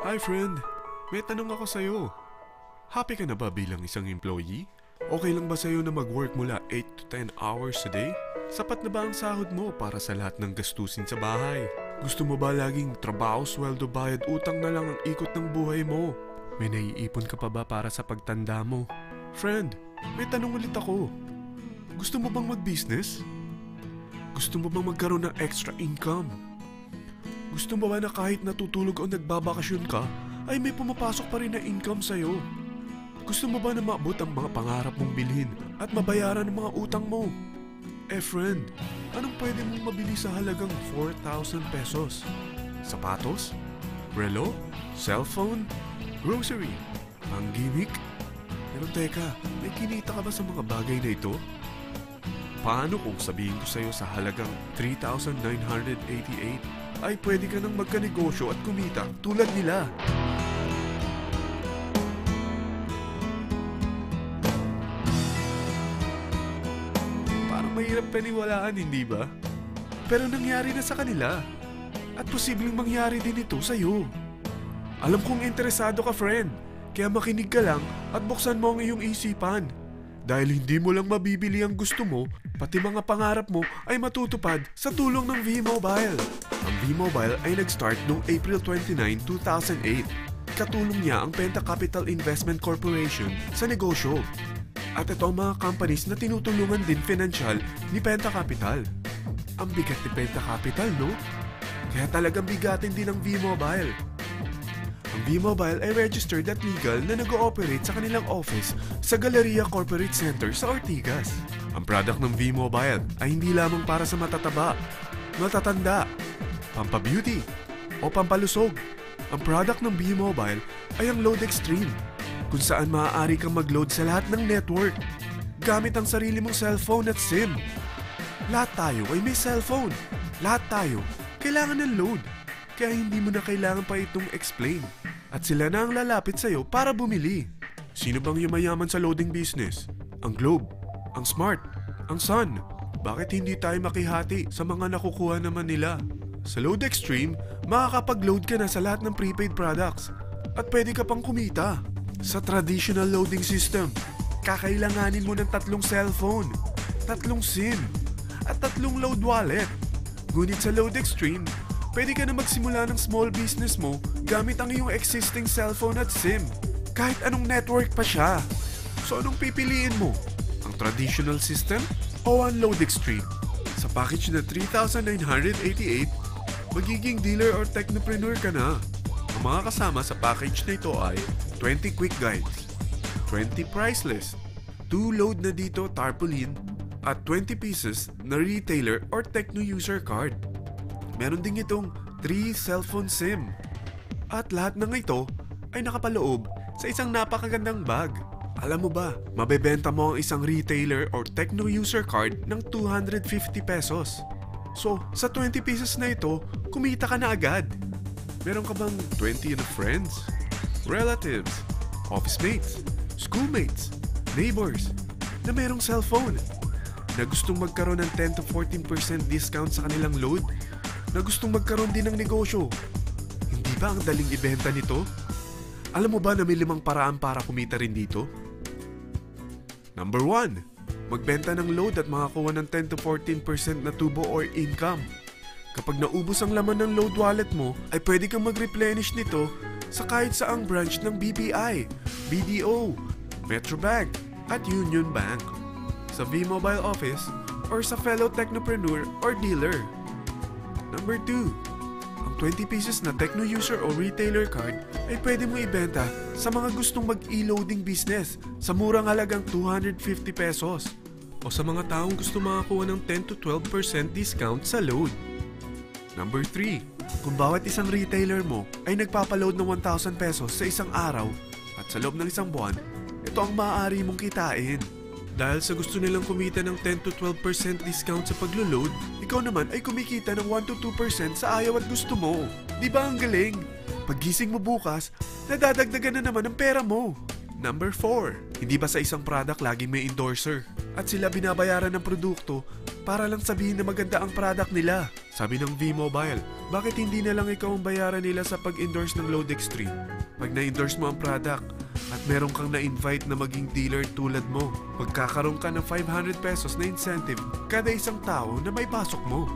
Hi friend, may tanong ako sa'yo. Happy ka na ba bilang isang employee? Okay lang ba sa'yo na mag-work mula 8 to 10 hours a day? Sapat na ba ang sahod mo para sa lahat ng gastusin sa bahay? Gusto mo ba laging trabaho, sweldo, bayad, utang na lang ang ikot ng buhay mo? May naiipon ka pa ba para sa pagtanda mo? Friend, may tanong ulit ako. Gusto mo bang mag-business? Gusto mo bang magkaroon ng extra income? Gusto mo ba na kahit natutulog o nagbabakasyon ka, ay may pumapasok pa rin na income sa'yo? Gusto mo ba na maabot ang mga pangarap mong bilhin at mabayaran ang mga utang mo? Friend, anong pwede mong mabili sa halagang 4,000 pesos? Sapatos? Relo? Cellphone? Grocery? Pang-gimmick? Pero teka, may kinita ka ba sa mga bagay na ito? Paano kung sabihin ko sa'yo sa halagang 3,988 ay pwede ka nang magkanegosyo at kumita tulad nila? Parang mahirap paniwalaan, hindi ba? Pero nangyari na sa kanila. At posibleng mangyari din ito sa'yo. Alam kong interesado ka, friend. Kaya makinig ka lang at buksan mo ang iyong isipan. Dahil hindi mo lang mabibili ang gusto mo, pati mga pangarap mo ay matutupad sa tulong ng V-Mobile. Ang V-Mobile ay nag-start noong April 29, 2008. Katulong niya ang Penta Capital Investment Corporation sa negosyo. At ito ang mga companies na tinutulungan din financial ni Penta Capital. Ang bigat ni Penta Capital, no? Kaya talagang bigatin din ang V-Mobile. Ang V-Mobile ay registered at legal na nag-ooperate sa kanilang office sa Galleria Corporate Center sa Ortigas. Ang product ng V-Mobile ay hindi lamang para sa matataba, matatanda, pampabeauty, o pampalusog. Ang product ng V-Mobile ay ang Load Extreme, kung saan maaari kang mag-load sa lahat ng network gamit ang sarili mong cellphone at SIM. Lahat tayo ay may cellphone. Lahat tayo kailangan ng load. Kaya hindi mo na kailangan pa itong explain. At sila na ang lalapit sa'yo para bumili. Sino bang yumayaman sa loading business? Ang Globe, ang Smart, ang Sun. Bakit hindi tayo makihati sa mga nakukuha naman nila? Sa Load Extreme, makakapag-load ka na sa lahat ng prepaid products. At pwede ka pang kumita. Sa traditional loading system, kakailanganin mo ng 3 cellphone, 3 SIM, at 3 load wallet. Ngunit sa Load Extreme, pwede ka na magsimula ng small business mo gamit ang iyong existing cellphone at SIM. Kahit anong network pa siya. So anong pipiliin mo? Ang traditional system o ang Load Extreme? Sa package na 3,988, magiging dealer or technopreneur ka na. Ang mga kasama sa package na ito ay 20 quick guides, 20 price list, 2 load na dito tarpaulin, at 20 pieces na retailer or techno user card. Meron din itong 3 cellphone SIM. At lahat ng ito ay nakapaloob sa isang napakagandang bag. Alam mo ba, mabebenta mo ang isang retailer or techno user card ng 250 pesos. So, sa 20 pieces na ito, kumita ka na agad. Meron ka bang 20 na friends, relatives, office mates, schoolmates, neighbors na merong cellphone, na gustong magkaroon ng 10 to 14% discount sa kanilang load, na gustong magkaroon din ng negosyo? Hindi ba ang daling ibenta nito? Alam mo ba na may 5 paraan para kumita rin dito? Number 1, magbenta ng load at makakuha ng 10 to 14% na tubo or income. Kapag naubos ang laman ng load wallet mo, ay pwede kang mag-replenish nito sa kahit saang branch ng BPI, BDO, Metrobank, at Union Bank, sa V-Mobile office, or sa fellow technopreneur or dealer. Number 2, ang 20 pieces na techno user o retailer card ay pwede mo ibenta sa mga gustong mag-e-loading business sa murang halagang 250 pesos o sa mga taong gusto makakuha ng 10 to 12% discount sa load. Number 3, kung bawat isang retailer mo ay nagpapaload ng 1,000 pesos sa isang araw at sa loob ng isang buwan, ito ang maaari mong kitain. Dahil sa gusto nilang kumita ng 10 to 12% discount sa paglo-load, ikaw naman ay kumikita ng 1 to 2% sa ayaw at gusto mo. Di ba ang galing? Paggising mo bukas, nadadagdagan na naman ang pera mo. Number 4, hindi ba sa isang product laging may endorser? At sila binabayaran ng produkto para lang sabihin na maganda ang product nila. Sabi ng V-Mobile, bakit hindi na lang ikaw ang bayaran nila sa pag-endorse ng Load Extreme? Pag na-endorse mo ang product at meron kang na-invite na maging dealer tulad mo, magkakaroon ka ng 500 pesos na incentive kada isang tao na may pasok mo.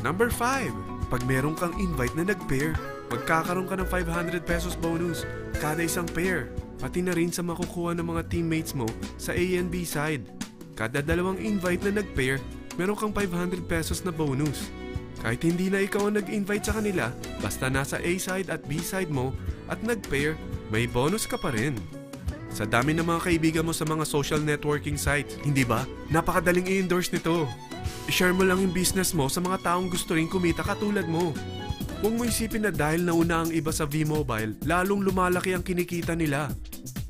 Number 5. Pag meron kang invite na nag-pair, magkakaroon ka ng 500 pesos bonus kada isang pair. Pati na rin sa makukuha ng mga teammates mo sa A and B side. Kada dalawang invite na nag-pair, meron kang 500 pesos na bonus. Kahit hindi na ikaw ang nag-invite sa kanila, basta nasa A side at B side mo at nag-pair, may bonus ka pa rin. Sa dami ng mga kaibigan mo sa mga social networking sites, hindi ba? Napakadaling i-endorse nito. I-share mo lang yung business mo sa mga taong gusto rin kumita katulad mo. Huwag mo isipin na dahil nauna ang iba sa V-Mobile, lalong lumalaki ang kinikita nila.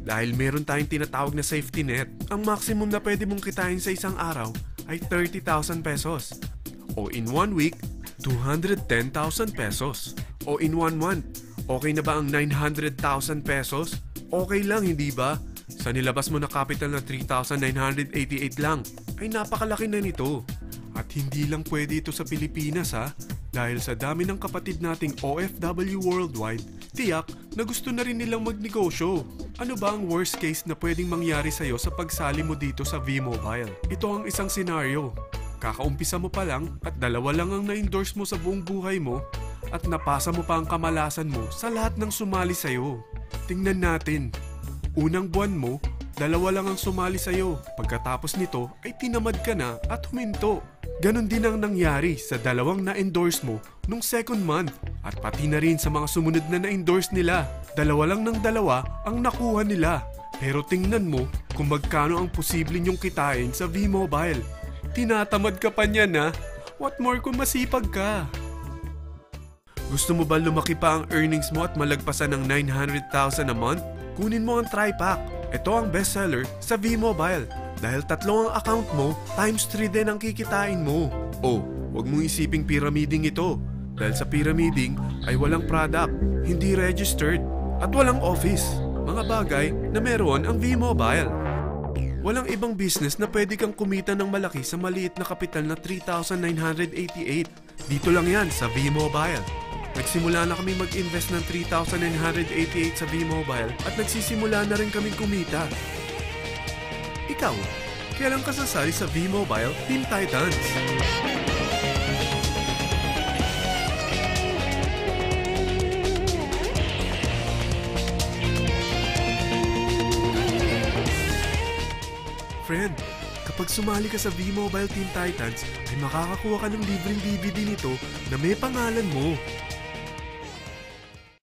Dahil meron tayong tinatawag na safety net, ang maximum na pwede mong kitain sa isang araw ay 30,000 pesos. O in 1 week, 210,000 pesos. O in 1 month, okay na ba ang 900,000 pesos? Okay lang, hindi ba? Sa nilabas mo na capital na 3,988 lang, ay napakalaki na nito. At hindi lang pwede ito sa Pilipinas ha, dahil sa dami ng kapatid nating OFW worldwide, tiyak na gusto na rin nilang magnegosyo. Ano ba ang worst case na pwedeng mangyari sa'yo sa pagsali mo dito sa V-Mobile? Ito ang isang senaryo. Kakaumpisa mo pa lang at dalawa lang ang na-endorse mo sa buong buhay mo at napasa mo pa ang kamalasan mo sa lahat ng sumali sa'yo. Tingnan natin. Unang buwan mo, dalawa lang ang sumali sa'yo. Pagkatapos nito ay tinamad ka na at huminto. Ganon din ang nangyari sa dalawang na-endorse mo nung second month at pati na rin sa mga sumunod na na-endorse nila. Dalawa lang ng dalawa ang nakuha nila. Pero tingnan mo kung magkano ang posible nyong kitain sa V-Mobile. Tinatamad ka pa niyan ha? What more kung masipag ka? Gusto mo ba lumaki pa ang earnings mo at malagpasan ng 900,000 a month? Kunin mo ang TriPack. Ito ang bestseller sa V-Mobile. Dahil 3 ang account mo, times 3 din ang kikitain mo. Oh, huwag mong isiping pyramiding ito. Dahil sa pyramiding ay walang product, hindi registered, at walang office. Mga bagay na meron ang V-Mobile. Walang ibang business na pwede kang kumita ng malaki sa maliit na kapital na 3,988. Dito lang yan sa V-Mobile. Nagsimula na kami mag-invest ng 3,988 sa V-Mobile at nagsisimula na rin kaming kumita. Ikaw, kailan ka sasali sa V-Mobile Team Titans? Friend, kapag sumali ka sa V-Mobile Team Titans, ay makakakuha ka ng libreng DVD nito na may pangalan mo.